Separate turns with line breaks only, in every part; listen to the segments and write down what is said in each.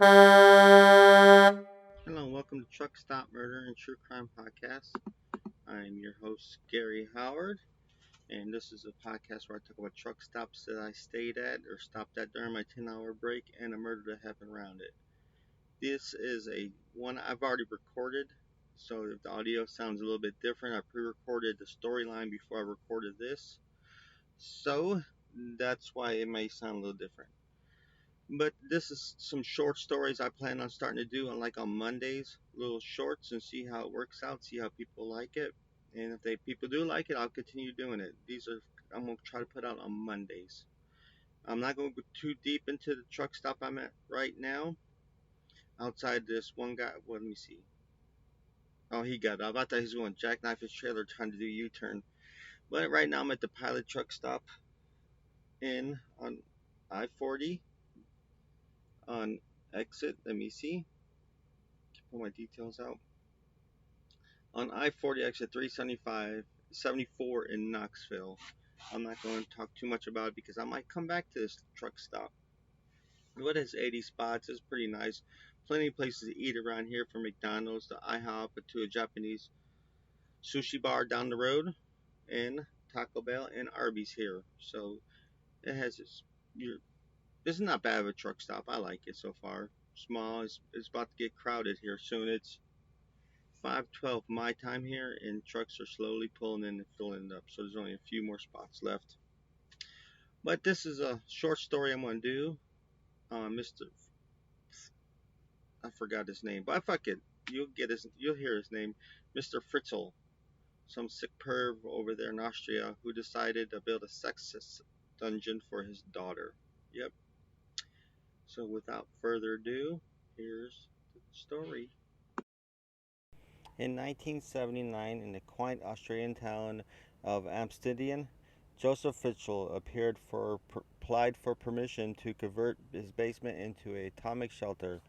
Hello, and welcome to Truck Stop Murder and True Crime Podcast. I'm your host, Gary Howard, and this is a podcast where I talk about truck stops that I stayed at or stopped at during my 10-hour break and a murder that happened around it. This is a one I've already recorded, so if the audio sounds a little bit different, I pre-recorded the storyline before I recorded this, so that's why it may sound a little different. But this is some short stories I plan on starting to do on Mondays, little shorts, and see how it works out, see how people like it. And if people do like it, I'll continue doing it. I'm gonna try to put out on Mondays. I'm not gonna go too deep into the truck stop I'm at right now. Outside this one guy, well, let me see. Oh, he got up. I thought he was going to jackknife his trailer trying to do U-turn. But right now I'm at the pilot truck stop in on I-40 on exit. Let me see. Pull my details out. On I-40 exit 375, 74 in Knoxville. I'm not going to talk too much about it because I might come back to this truck stop. What is 80 spots? It's pretty nice. Plenty of places to eat around here, from McDonald's to IHOP to a Japanese sushi bar down the road, and Taco Bell and Arby's here. So it has its. This is not bad of a truck stop. I like it so far. Small. It's about to get crowded here soon. It's 5:12 my time here, and trucks are slowly pulling in and filling it up. So there's only a few more spots left. But this is a short story I'm gonna do. Mr. I forgot his name, but fuck it. You'll hear his name, Mr. Fritzl, some sick perv over there in Austria who decided to build a sex dungeon for his daughter. Yep. So without further ado, here's the story. In 1979, in the quaint Austrian town of Amsterdam, Josef Fritzl applied for permission to convert his basement into an atomic shelter.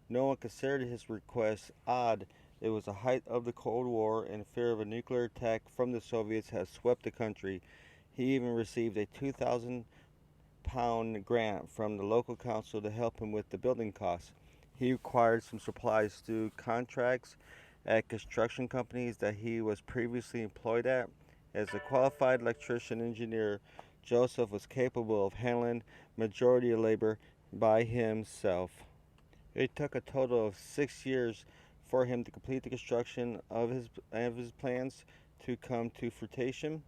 No one considered his request odd. It was the height of the Cold War, and fear of a nuclear attack from the Soviets had swept the country. He even received a 2,000-pound grant from the local council to help him with the building costs. He acquired some supplies through contracts at construction companies that he was previously employed at. As a qualified electrician engineer, Joseph was capable of handling majority of labor by himself. It took a total of 6 years for him to complete the construction of his plans to come to fruition.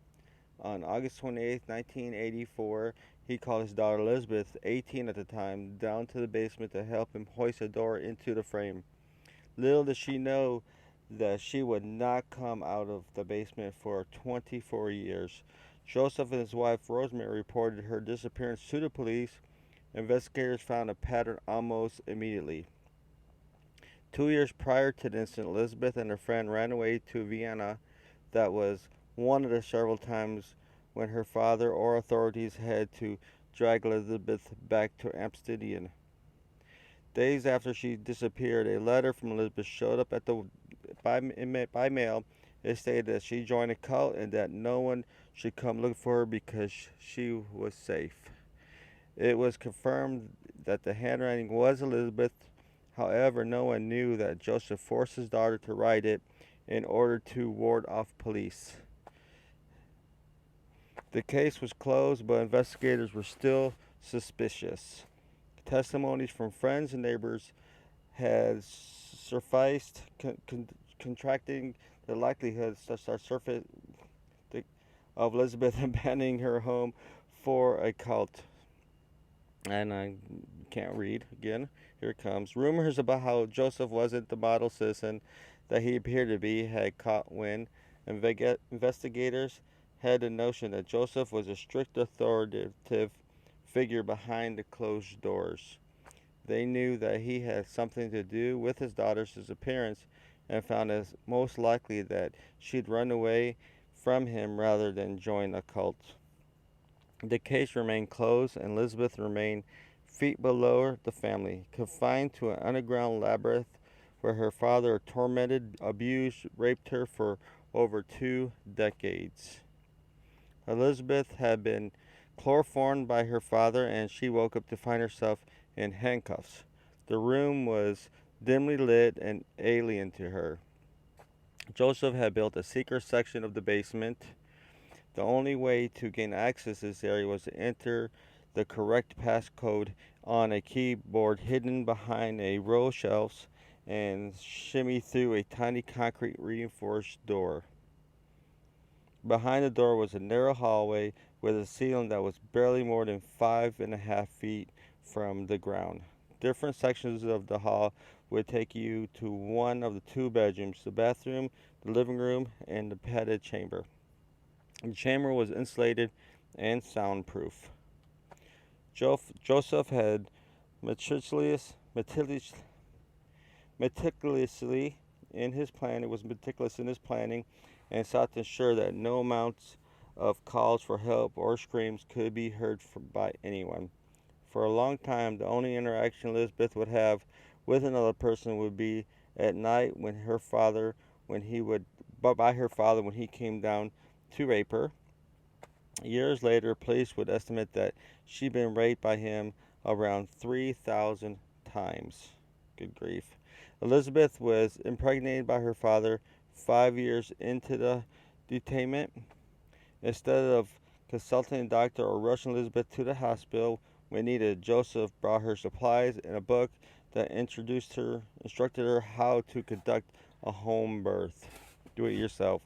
On August 28, 1984, he called his daughter Elizabeth, 18 at the time, down to the basement to help him hoist a door into the frame. Little did she know that she would not come out of the basement for 24 years. Joseph and his wife Rosemary reported her disappearance to the police. Investigators found a pattern almost immediately. 2 years prior to the incident, Elizabeth and her friend ran away to Vienna. That was one of the several times when her father or authorities had to drag Elizabeth back to Amsterdam. Days after she disappeared, a letter from Elizabeth showed up at the by mail. It stated that she joined a cult and that no one should come look for her because she was safe. It was confirmed that the handwriting was Elizabeth. However, no one knew that Joseph forced his daughter to write it in order to ward off police. The case was closed, but investigators were still suspicious. Testimonies from friends and neighbors had sufficed, contracting the likelihood of Elizabeth abandoning her home for a cult. And I can't read again. Here it comes. Rumors about how Joseph wasn't the model citizen that he appeared to be had caught wind. Investigators had the notion that Joseph was a strict authoritative figure behind the closed doors. They knew that he had something to do with his daughter's disappearance and found it most likely that she'd run away from him rather than join a cult. The case remained closed, and Elizabeth remained feet below the family, confined to an underground labyrinth where her father tormented, abused, raped her for over 2 decades. Elizabeth had been chloroformed by her father, and she woke up to find herself in handcuffs. The room was dimly lit and alien to her. Joseph had built a secret section of the basement. The only way to gain access to this area was to enter the correct passcode on a keyboard hidden behind a row of shelves and shimmy through a tiny concrete reinforced door. Behind the door was a narrow hallway with a ceiling that was barely more than 5.5 feet from the ground. Different sections of the hall would take you to one of the two bedrooms, the bathroom, the living room, and the padded chamber. The chamber was insulated and soundproof. Joseph had meticulously in his planning was meticulous in his planning and sought to ensure that no amounts of calls for help or screams could be heard by anyone. For a long time, the only interaction Elizabeth would have with another person would be at night by her father when he came down to rape her. Years later, police would estimate that she'd been raped by him around 3,000 times. Good grief. Elizabeth was impregnated by her father 5 years into the detainment. Instead of consulting a doctor or rushing Elizabeth to the hospital when needed, Joseph brought her supplies and a book that instructed her how to conduct a home birth. Do it yourself.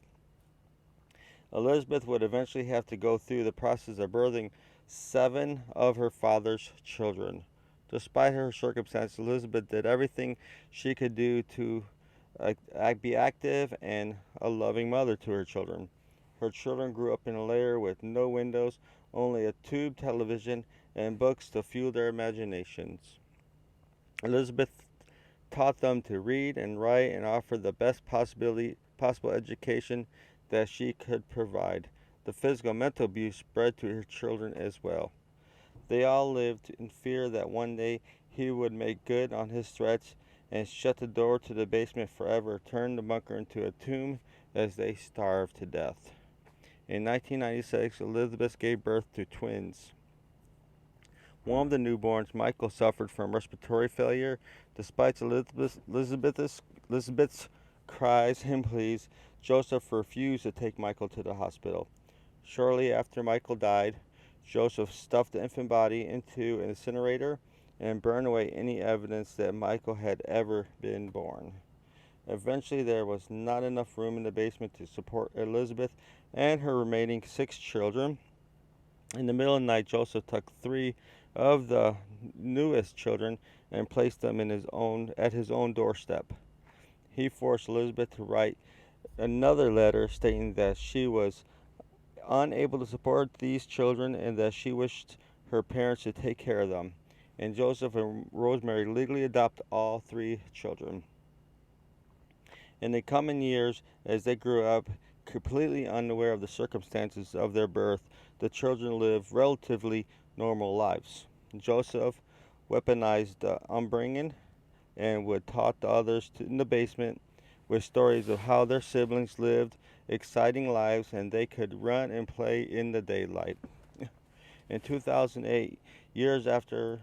Elizabeth would eventually have to go through the process of birthing 7 of her father's children. Despite her circumstances, Elizabeth did everything she could do to be active and a loving mother to her children. Her children grew up in a lair with no windows, only a tube television, and books to fuel their imaginations. Elizabeth taught them to read and write and offered the best possible education that she could provide. The physical and mental abuse spread to her children as well. They all lived in fear that one day he would make good on his threats and shut the door to the basement forever, turn the bunker into a tomb as they starved to death. In 1996, Elizabeth gave birth to twins. One of the newborns, Michael, suffered from respiratory failure. Despite Elizabeth's cries and pleas, Joseph refused to take Michael to the hospital. Shortly after Michael died, Joseph stuffed the infant body into an incinerator and burned away any evidence that Michael had ever been born. Eventually, there was not enough room in the basement to support Elizabeth and her remaining 6 children. In the middle of the night, Joseph took 3 of the newest children and placed them at his own doorstep. He forced Elizabeth to write another letter stating that she was unable to support these children and that she wished her parents to take care of them. And Joseph and Rosemary legally adopt all 3 children. In the coming years, as they grew up, completely unaware of the circumstances of their birth, the children lived relatively normal lives. Joseph weaponized the upbringing and would talk to others in the basement with stories of how their siblings lived exciting lives and they could run and play in the daylight. In 2008, years after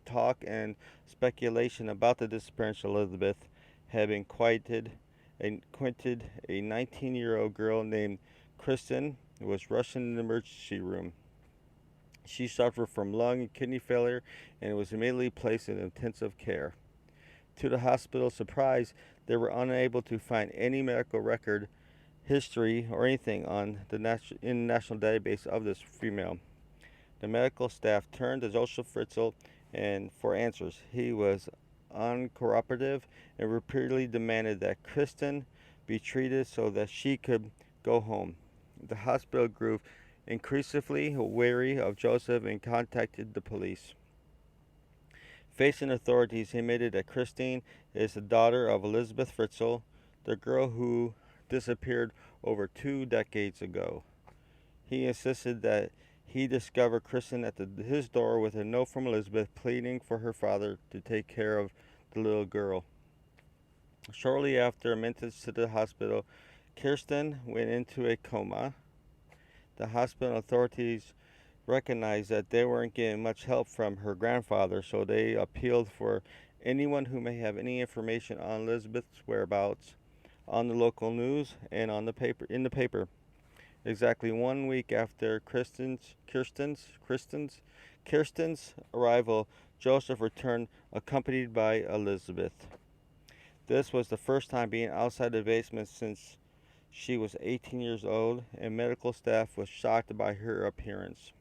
talk and speculation about the disappearance of Elizabeth had been quieted, a 19-year-old girl named Kristen was rushed into the emergency room. She suffered from lung and kidney failure and was immediately placed in intensive care. To the hospital's surprise, they were unable to find any medical record, history, or anything on the national database of this female. The medical staff turned to Josef Fritzl and for answers. He was uncooperative and repeatedly demanded that Kristen be treated so that she could go home. The hospital grew increasingly wary of Joseph and contacted the police. Facing authorities, he admitted that Christine is the daughter of Elizabeth Fritzl, the girl who disappeared over 2 decades ago. He insisted that he discovered Kristen at his door with a note from Elizabeth pleading for her father to take care of the little girl. Shortly after admittance to the hospital, Kirsten went into a coma. The hospital authorities recognized that they weren't getting much help from her grandfather, so they appealed for anyone who may have any information on Elizabeth's whereabouts on the local news and on the paper in the paper. Exactly 1 week after Kirsten's arrival, Joseph returned accompanied by Elizabeth. This was the first time being outside the basement since she was 18 years old, and medical staff was shocked by her appearance.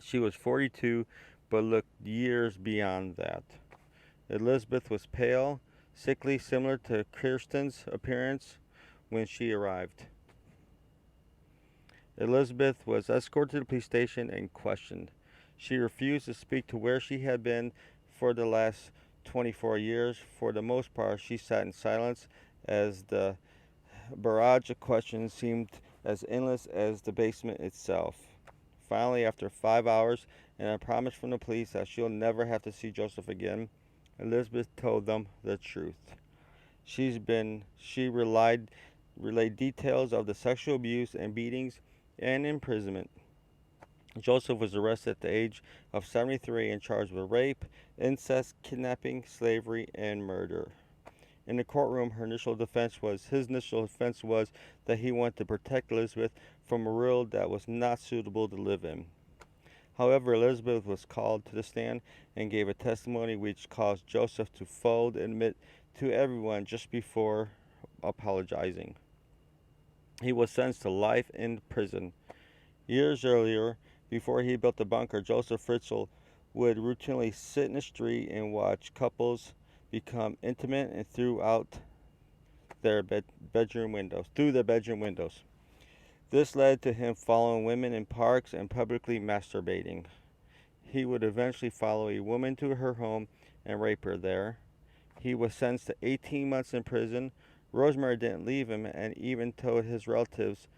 She was 42, but looked years beyond that. Elizabeth was pale, sickly, similar to Kirsten's appearance when she arrived. Elizabeth was escorted to the police station and questioned. She refused to speak to where she had been for the last 24 years. For the most part, she sat in silence as the barrage of questions seemed as endless as the basement itself. Finally, after 5 hours and a promise from the police that she'll never have to see Joseph again, Elizabeth told them the truth. She relayed details of the sexual abuse and beatings and imprisonment. Joseph was arrested at the age of 73 and charged with rape, incest, kidnapping, slavery, and murder. In the courtroom, his initial defense was that he wanted to protect Elizabeth from a world that was not suitable to live in. However, Elizabeth was called to the stand and gave a testimony which caused Joseph to fold and admit to everyone just before apologizing. He was sentenced to life in prison. Years earlier, before he built the bunker, Josef Fritzl would routinely sit in the street and watch couples become intimate and through their bedroom windows. This led to him following women in parks and publicly masturbating. He would eventually follow a woman to her home and rape her there. He was sentenced to 18 months in prison. Rosemary didn't leave him and even told his relatives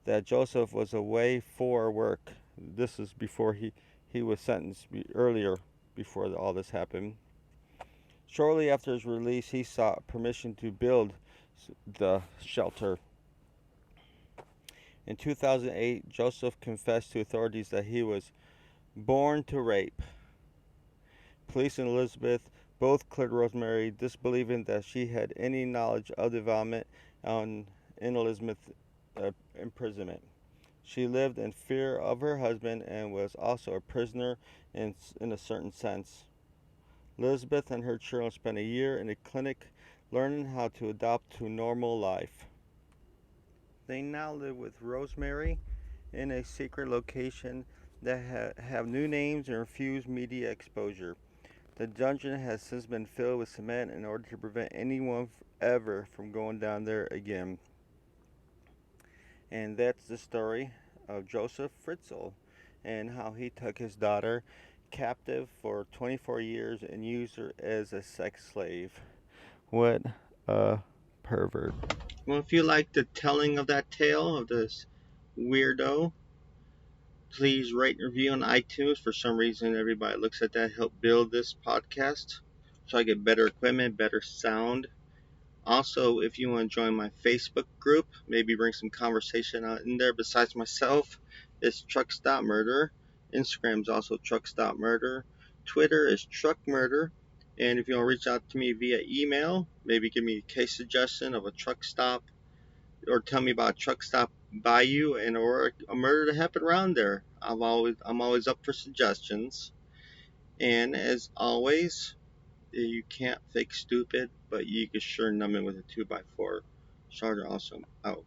that Joseph was away for work. This is before he was sentenced earlier, before all this happened. Shortly after his release, he sought permission to build the shelter. In 2008, Joseph confessed to authorities that he was born to rape. Police and Elizabeth both cleared Rosemary, disbelieving that she had any knowledge of the development in Elizabeth's imprisonment. She lived in fear of her husband and was also a prisoner in a certain sense. Elizabeth and her children spent a year in a clinic learning how to adapt to normal life. They now live with Rosemary in a secret location that have new names and refuse media exposure. The dungeon has since been filled with cement in order to prevent anyone ever from going down there again. And that's the story of Josef Fritzl and how he took his daughter captive for 24 years and used her as a sex slave. What a pervert. Well, if you like the telling of that tale of this weirdo, please rate and review on iTunes. For some reason, everybody looks at that, help build this podcast so I get better equipment, better sound. Also, if you want to join my Facebook group, maybe bring some conversation out in there besides myself, it's Truck Stop Murder. Instagram is also Truck Stop Murder. Twitter is Truck Murder. And if you want to reach out to me via email, maybe give me a case suggestion of a truck stop, or tell me about a truck stop by you and or a murder that happened around there. I'm always up for suggestions. And as always, you can't fake stupid, but you can sure numb it with a 2x4. Charger awesome. Out.